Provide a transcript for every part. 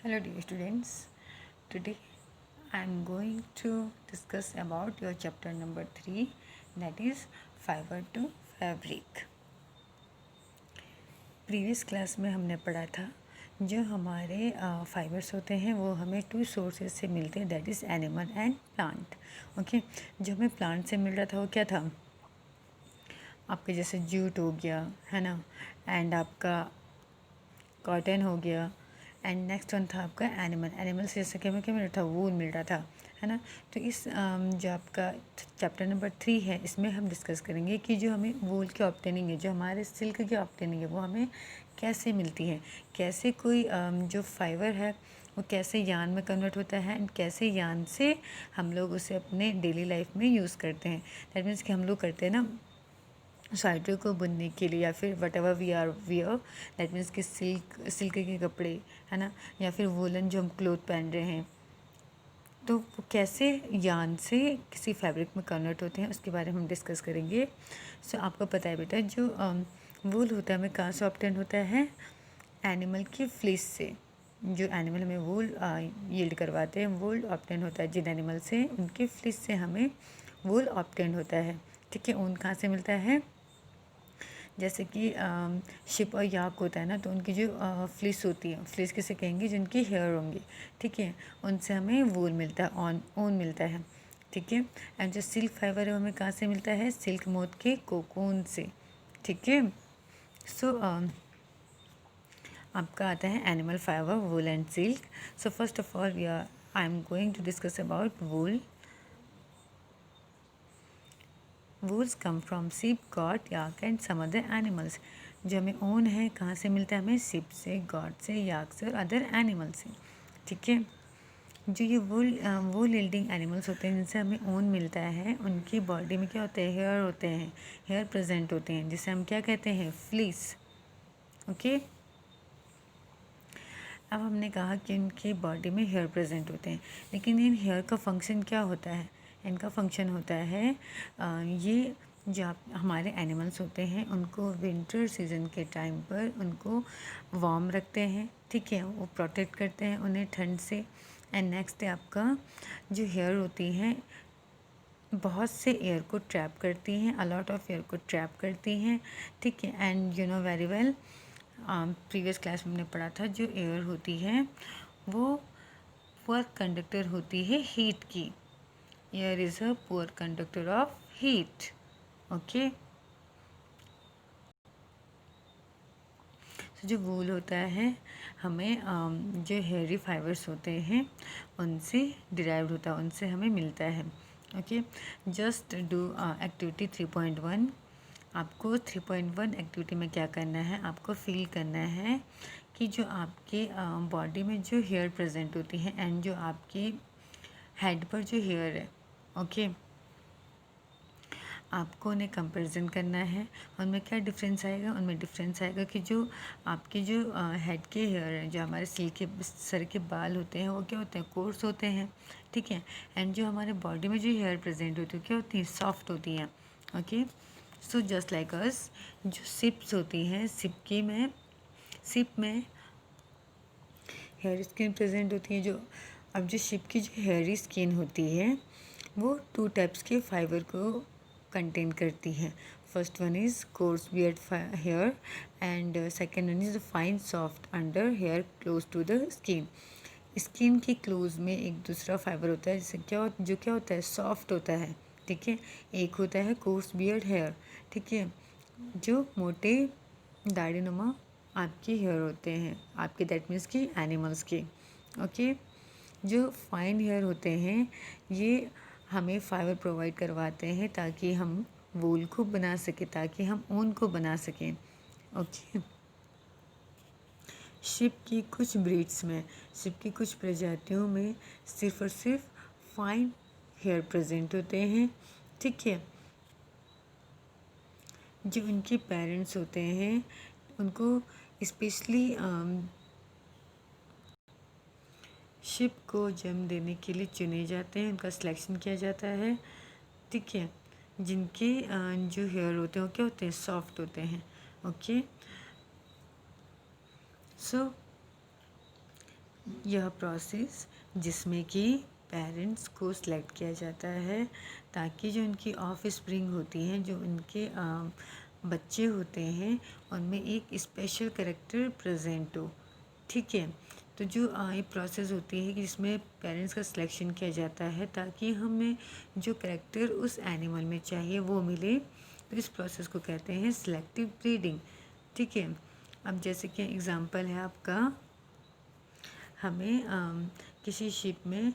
Hello dear students, today I am going to discuss about your chapter number 3, that is fiber to fabric. Previous class में हमने पढ़ा था जो हमारे fibres होते हैं वो हमें 2 सोर्सेज से मिलते हैं, that is animal and plant. Okay, जो हमें प्लांट से मिल रहा था वो क्या था, आपके जैसे जूट हो गया है ना, एंड आपका कॉटन हो गया, एंड नेक्स्ट वन था आपका एनिमल से जैसे कि हमें क्या मिल रहा था, वूल मिल रहा था, है ना. तो इस जो आपका चैप्टर नंबर 3 है इसमें हम डिस्कस करेंगे कि जो हमें वूल की ऑब्टेनिंग है, जो हमारे सिल्क की ऑब्टेनिंग है वो हमें कैसे मिलती है, कैसे कोई जो फाइबर है वो कैसे यान में कन्वर्ट होता है, एंड कैसे यान से हम लोग उसे अपने डेली लाइफ में यूज़ करते हैं. दैट मीन्स कि हम लोग करते हैं ना स्वेटर को बुनने के लिए, या फिर whatever we are wear, that means कि सिल्क के कपड़े है ना, या फिर वोलन जो हम क्लोथ पहन रहे हैं, तो वो कैसे यान से किसी फैब्रिक में कन्वर्ट होते हैं उसके बारे में हम डिस्कस करेंगे. सो आपको पता है बेटा, जो वूल होता है हमें कहाँ से ऑब्टेन होता है, एनिमल की फ्लीस से. जो एनिमल हमें वूल यील्ड करवाते हैं, वूल ऑब्टेन होता है जिन एनिमल से, उनके फ्लीस से हमें वूल ऑब्टेन होता है. ठीक है, ऊन कहाँ से मिलता है, जैसे कि शिप और याक होता है ना, तो उनकी जो फ्लिस होती है, फ्लिस किसे कहेंगे, जिनकी हेयर होंगे, ठीक है, उनसे हमें वूल मिलता है, ऊन मिलता है. ठीक है, एंड जो सिल्क फाइबर है हमें कहाँ से मिलता है, सिल्क मोथ के कोकून से. ठीक है, सो आपका आता है animal fibre, wool and silk. So first of all I am going to discuss about wool. Wools come from sheep, goat, yak and some other animals. जो हमें ऊन है कहाँ से मिलता है, हमें सिप से, गॉट से, याक से और अदर एनिमल से. ठीक है, जो ये वूल यील्डिंग एनिमल्स होते हैं जिनसे हमें ऊन मिलता है, उनकी बॉडी में क्या होते हैं, हेयर होते हैं, हेयर प्रेजेंट होते हैं, जिसे हम क्या कहते हैं, फ्लीस. ओके, अब हमने कहा कि इनकी बॉडी में हेयर प्रेजेंट होते हैं, लेकिन इन हेयर का फंक्शन क्या होता है, इनका फंक्शन होता है ये जो हमारे एनिमल्स होते हैं उनको विंटर सीजन के टाइम पर उनको वार्म रखते हैं. ठीक है, वो प्रोटेक्ट करते हैं उन्हें ठंड से. एंड नेक्स्ट है आपका जो हेयर होती हैं बहुत से एयर को ट्रैप करती हैं, अलॉट ऑफ एयर को ट्रैप करती हैं. ठीक है, and you know very well, previous class में हमने पढ़ा था जो एयर होती है वो पुअर कंडक्टर होती है हीट की. Air is a poor conductor of heat. Okay, जो वूल होता है हमें जो हेयरी फाइबर्स होते हैं उनसे डिराइव्ड होता है, उनसे हमें मिलता है. Okay, just do activity 3.1. आपको 3.1 एक्टिविटी में क्या करना है, आपको फील करना है कि जो आपके बॉडी में जो हेयर प्रेजेंट होती है एंड जो आपकी हेड पर जो हेयर है, ओके, आपको उन्हें कंपैरिजन करना है. उनमें क्या डिफरेंस आएगा, उनमें डिफरेंस आएगा कि जो आपके जो हेड के हेयर हैं, जो हमारे सिर के सर के बाल होते हैं वो क्या होते हैं, कोर्स होते हैं. ठीक है, एंड जो हमारे बॉडी में जो हेयर प्रेजेंट होती है क्या होती है, सॉफ्ट होती हैं. Okay, so just like us, जो सिप्स होती हैं, सिप में हेयर स्किन प्रेजेंट होती है. जो अब जो शिप की जो हेयरी स्किन होती है वो 2 टाइप्स के फाइबर को कंटेन करती है. First one is coarse beard hair and second one is fine soft under hair close to the skin. Skin के क्लोज में एक दूसरा फाइबर होता है जिससे क्या होता है, सॉफ्ट होता है. ठीक है, एक होता है कोर्स बियर्ड हेयर. ठीक है, जो मोटे दाढ़ी नुमा आपके हेयर होते हैं, आपके दैट मीन्स कि एनिमल्स के. ओके, जो फाइन हेयर होते हैं ये हमें फाइबर प्रोवाइड करवाते हैं ताकि हम वूल को बना सकें, ताकि हम ऊन को बना सकें. ओके, शिप की कुछ ब्रीड्स में, शिप की कुछ प्रजातियों में सिर्फ और सिर्फ फाइन हेयर प्रेजेंट होते हैं. ठीक है, जो उनके पेरेंट्स होते हैं उनको स्पेशली शिप को जन्म देने के लिए चुने जाते हैं, उनका सिलेक्शन किया जाता है. ठीक है, जिनके जो हेयर होते हैं वो क्या होते हैं, सॉफ्ट होते हैं. ओके, सो यह प्रोसेस जिसमें कि पेरेंट्स को सिलेक्ट किया जाता है ताकि जो उनकी ऑफ स्प्रिंग होती हैं, जो उनके बच्चे होते हैं, उनमें एक स्पेशल कैरेक्टर प्रेजेंट हो। ठीक है, तो जो ये प्रोसेस होती है कि जिसमें पेरेंट्स का सिलेक्शन किया जाता है ताकि हमें जो कैरेक्टर उस एनिमल में चाहिए वो मिले, तो इस प्रोसेस को कहते हैं सिलेक्टिव ब्रीडिंग। ठीक है, अब जैसे कि एग्जांपल है आपका, हमें किसी शिप में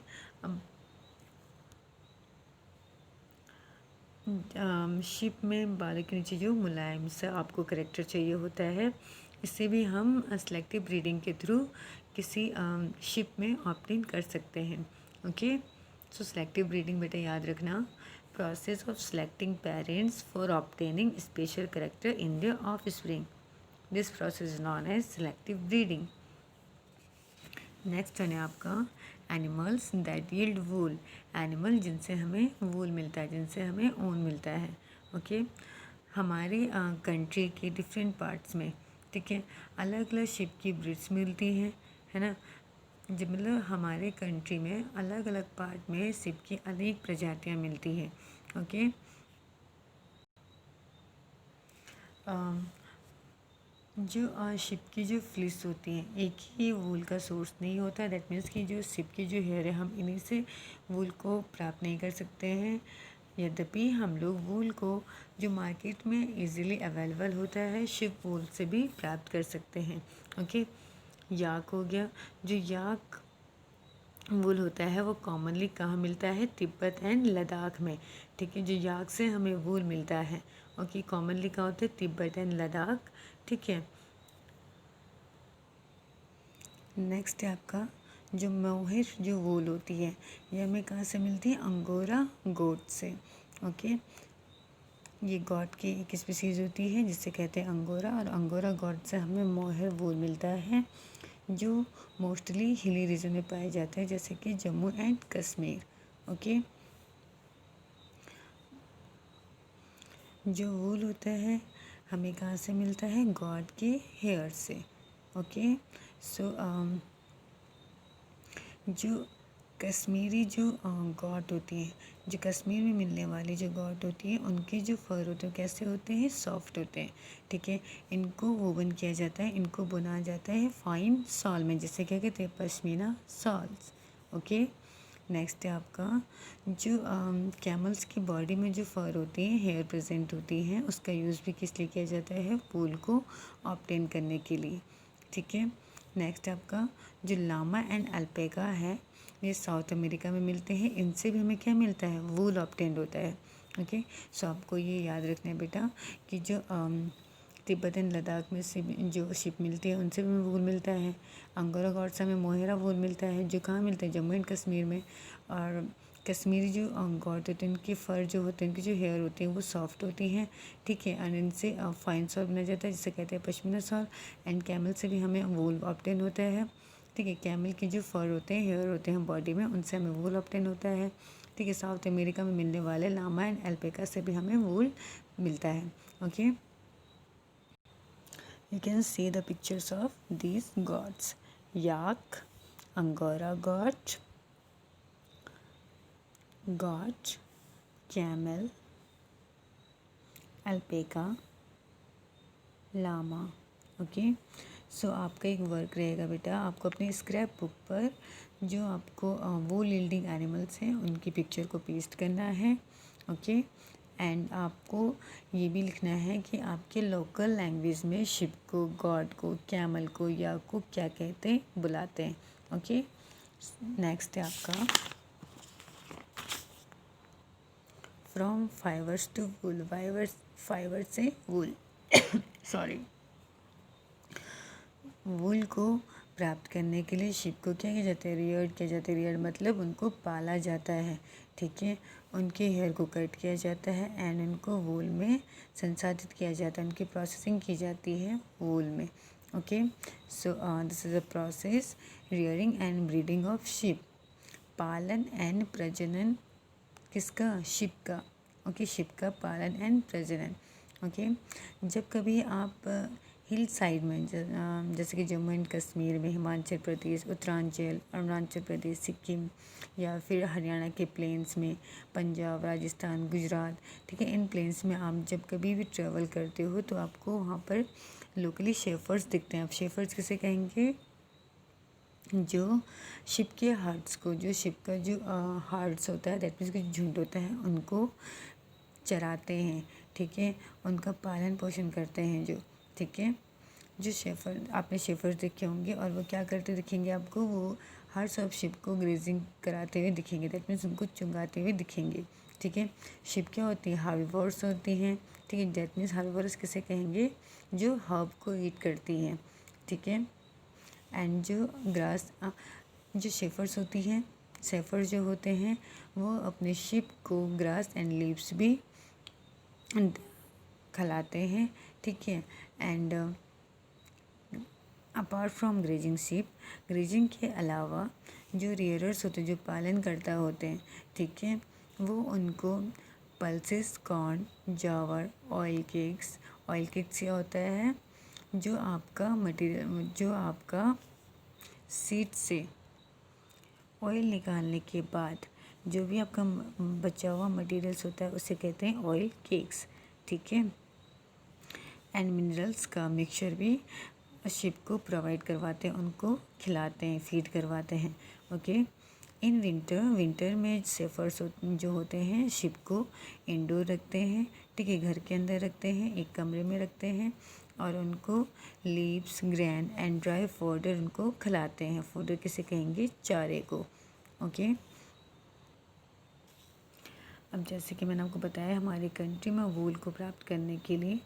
शिप में बालों के नीचे जो मुलायम सा आपको करेक्टर चाहिए होता है, इससे भी हम सेलेक्टिव ब्रीडिंग के थ्रू किसी शिप में ऑप्ट इन कर सकते हैं। ओके, सो सेलेक्टिव ब्रीडिंग बेटा याद रखना, process of selecting parents for obtaining special character in their offspring, this process is known as selective breeding. Next है आपका animals that yield wool, animal जिनसे हमें वूल मिलता है, जिनसे हमें ऊन मिलता है। ओके, हमारे कंट्री के डिफरेंट पार्ट्स में, ठीक है, अलग अलग शिप की ब्रीड्स मिलती हैं, है ना। जब मतलब हमारे कंट्री में अलग अलग पार्ट में शिप की अनेक प्रजातियां मिलती हैं। ओके, जो शिप की जो फ्लिस होती हैं, एक ही वूल का सोर्स नहीं होता। दैट मीन्स कि जो शिप की जो हेयर है, हम इन्हीं से वूल को प्राप्त नहीं कर सकते हैं। यद्यपि हम लोग वूल को जो मार्केट में इजीली अवेलेबल होता है, शिप वूल से भी प्राप्त कर सकते हैं। ओके, याक हो गया, जो याक वूल होता है वो कॉमनली कहाँ मिलता है, तिब्बत एंड लद्दाख में। ठीक है, जो याक से हमें वूल मिलता है, ओके, कॉमनली कहाँ होता है, तिब्बत एंड लद्दाख। ठीक है, नेक्स्ट है आपका जो मोहेर जो वूल होती है, ये हमें कहाँ से मिलती है, अंगोरा गोट से। ओके, ये गॉट की एक स्पीसीज होती है जिसे कहते हैं अंगोरा, और अंगोरा गॉट से हमें मोहेर वूल मिलता है जो मोस्टली हिली रीजन में पाए जाते हैं, जैसे कि जम्मू एंड कश्मीर। ओके, जो वूल होता है हमें कहाँ से मिलता है, गॉड के हेयर से। ओके, सो जो कश्मीरी जो गॉट होती है, जो कश्मीर में मिलने वाली जो गॉट होती है, उनके जो फर होते हैं कैसे होते हैं, सॉफ्ट होते हैं। ठीक है, इनको वोवन किया जाता है, इनको बुना जाता है फाइन सॉल में, जिसे क्या कहते हैं, पश्मीना सॉल्स। ओके, नेक्स्ट है आपका जो कैमल्स की बॉडी में जो फर होती है, हेयर प्रेजेंट होती है, उसका यूज़ भी किस लिए किया जाता है, वूल को ऑब्टेन करने के लिए। ठीक है, नेक्स्ट आपका जो लामा एंड अल्पेका है, ये साउथ अमेरिका में मिलते हैं, इनसे भी हमें क्या मिलता है, वूल ऑब्टेन होता है। ओके, सो आपको ये याद रखना है बेटा कि जो तिब्बत एंड लद्दाख में से जो शिप मिलती है उनसे भी हमें वूल मिलता है। अंगोरा गॉड से हमें मोहेरा वूल मिलता है, जो कहाँ मिलता है, जम्मू एंड कश्मीर में। और कश्मीरी जो गॉड होते हैं, उनके फर जो होते हैं, उनकी जो हेयर होती है वो सॉफ्ट होती हैं। ठीक है, और इनसे फाइन सॉल बना जाता है जिसे कहते हैं पश्मीना सॉल। एंड कैमल से भी हमें वूल ऑब्टेन होता है। ठीक है, कैमल के जो फर होते हैं, हेयर होते हैं बॉडी में, उनसे हमें वूल ऑब्टेन होता है। ठीक है, साउथ अमेरिका में मिलने वाले लामा एंड अल्पेका से भी हमें वूल मिलता है। Okay, you can see the pictures of these gods: yak, angora goat, camel, alpaca, llama. Okay, so आपका एक वर्क रहेगा बेटा, आपको अपने स्क्रैप बुक पर जो आपको वो यील्डिंग एनिमल्स हैं उनकी पिक्चर को पेस्ट करना है। ओके, एंड आपको ये भी लिखना है कि आपके लोकल लैंग्वेज में शिप को, गॉड को, कैमल को, या को क्या कहते हैं, बुलाते हैं। ओके, नेक्स्ट है आपका from fibres to wool, fibre से वूल सॉरी, वूल को प्राप्त करने के लिए शिप को क्या किया जाता है, रियर्ड किया जाता है। रियर्ड मतलब उनको पाला जाता है। ठीक है, उनके हेयर को कट किया जाता है एंड उनको वूल में संसाधित किया जाता है, उनकी प्रोसेसिंग की जाती है वूल में। Okay, so this is a process rearing and breeding of ship, पालन एंड प्रजनन किसका, शिप का। ओके, शिप का पालन एंड प्रजनन। ओके, जब कभी आप हिल साइड में जैसे कि जम्मू एंड कश्मीर में, हिमाचल प्रदेश, उत्तरांचल, अरुणाचल प्रदेश, सिक्किम, या फिर हरियाणा के प्लेन्स में, पंजाब, राजस्थान, गुजरात, ठीक है। इन प्लेन्स में आप जब कभी भी ट्रैवल करते हो तो आपको वहाँ पर लोकली शेफर्स दिखते हैं। आप शेफर्स किसे कहेंगे? जो शिप के हार्ट्स को, जो शिप का जो हार्ट्स होता है, दैट मीन्स जो झुंड होता है, उनको चराते हैं, ठीक है। उनका पालन पोषण करते हैं जो, ठीक है। जो शेफर, आपने शेफर्स देखे होंगे और वो क्या करते दिखेंगे आपको? वो हार्ट्स ऑफ शिप को ग्रेजिंग कराते हुए दिखेंगे, दैट मीन्स उनको चुंगाते हुए दिखेंगे, ठीक है। शिप क्या होती है? हार्बिवोर्स होती हैं, ठीक है। दैट मीन्स हार्बिवोर्स किसे कहेंगे? जो हर्ब को ईट करती हैं, ठीक है। एंड जो ग्रास, जो शेफर्स होती हैं, शेफर्स जो होते हैं वो अपने शिप को ग्रास एंड लीव्स भी खिलाते हैं, ठीक है। And apart from grazing ship, grazing के अलावा जो रियरर्स होते हैं, जो पालन करता होते हैं, ठीक है, वो उनको pulses, corn, jowar, oil cakes क्या होता है? जो आपका मटेरियल, जो आपका सीड से ऑयल निकालने के बाद जो भी आपका बचा हुआ मटेरियल्स होता है उसे कहते हैं ऑयल केक्स, ठीक है। एंड मिनरल्स का मिक्सचर भी शिप को प्रोवाइड करवाते हैं, उनको खिलाते हैं, फीड करवाते हैं, ओके। इन विंटर में सेफर्स जो होते हैं शिप को इंडोर रखते हैं, ठीक है, घर के अंदर रखते हैं, एक कमरे में रखते हैं और उनको leaves, grain and dry fodder उनको खिलाते हैं। फोडर किसे कहेंगे? चारे को, ओके। अब जैसे कि मैंने आपको बताया, हमारी कंट्री में वूल को प्राप्त करने के लिए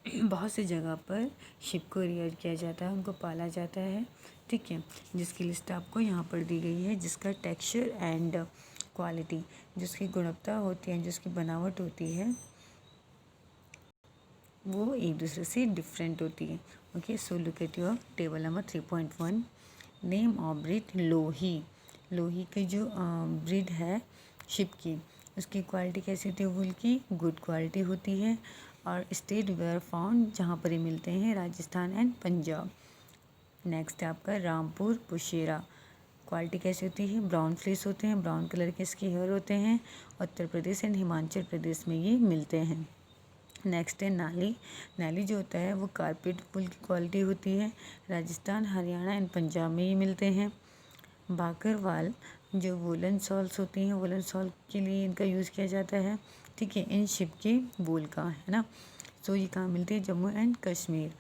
बहुत सी जगह पर शिप को रियर किया जाता है, उनको पाला जाता है, ठीक है, जिसकी लिस्ट आपको यहाँ पर दी गई है, जिसका टेक्सचर एंड क्वालिटी, जिसकी गुणवत्ता होती है, जिसकी बनावट होती है, वो एक दूसरे से डिफरेंट होती है, okay. So look at your table number 3.1। Name of breed Lohi. Lohi की जो ब्रीड है शिप की, उसकी क्वालिटी कैसी होती है? वूल की गुड क्वालिटी होती है। और स्टेट वेयर फाउंड, जहाँ पर ये मिलते हैं, राजस्थान एंड पंजाब। नेक्स्ट है आपका रामपुर पुशेरा। क्वालिटी कैसी होती है? ब्राउन फ्लेस होते हैं, ब्राउन कलर के इसके हेयर होते हैं। उत्तर प्रदेश एंड हिमाचल प्रदेश में ये मिलते हैं। नेक्स्ट है नाली। नाली जो होता है वो कारपेट वूल की क्वालिटी होती है, राजस्थान, हरियाणा एंड पंजाब में ये मिलते हैं। बाकरवाल, जो वुलन सॉल्स होती हैं, वुलन सॉल के लिए इनका यूज़ किया जाता है, ठीक है, इन शिप के वूल का, है ना। सो ये कहाँ मिलती है? जम्मू एंड कश्मीर।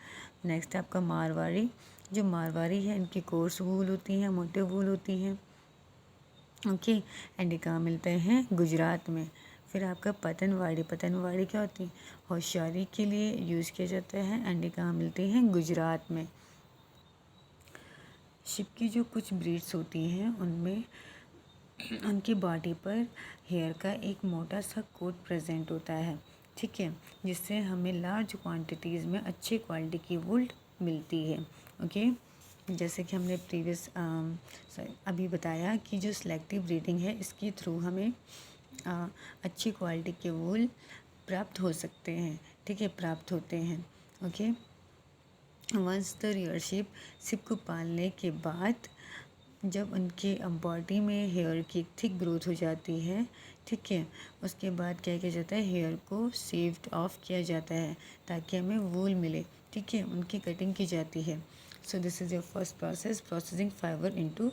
नेक्स्ट है आपका मारवाड़ी। जो मारवाड़ी है इनकी कोर्स वूल होती हैं, मोटे वूल होती हैं, ओके। एंड ये कहाँ मिलते हैं? गुजरात में। फिर आपका पतनवाड़ी। पतनवाड़ी क्या होती है? होशियारी के लिए यूज़ किया जाता है, एंड ये कहाँ मिलती हैं? गुजरात में। शिप की जो कुछ ब्रीड्स होती हैं उनमें उनकी बॉडी पर हेयर का एक मोटा सा कोट प्रेजेंट होता है, ठीक है, जिससे हमें लार्ज क्वांटिटीज़ में अच्छी क्वालिटी की वूल मिलती है, ओके। जैसे कि हमने प्रीवियस अभी बताया कि जो सिलेक्टिव ब्रीडिंग है इसके थ्रू हमें अच्छी क्वालिटी के वूल प्राप्त हो सकते हैं, ठीक है, प्राप्त होते हैं, ओके। वंस द रियरशिप, शिप को पालने के बाद जब उनके बॉडी में हेयर की थिक ग्रोथ हो जाती है, ठीक है, उसके बाद क्या किया जाता है? हेयर को शेव्ड ऑफ किया जाता है ताकि हमें वूल मिले, ठीक है, उनकी कटिंग की जाती है। So this is your first process, processing fibre into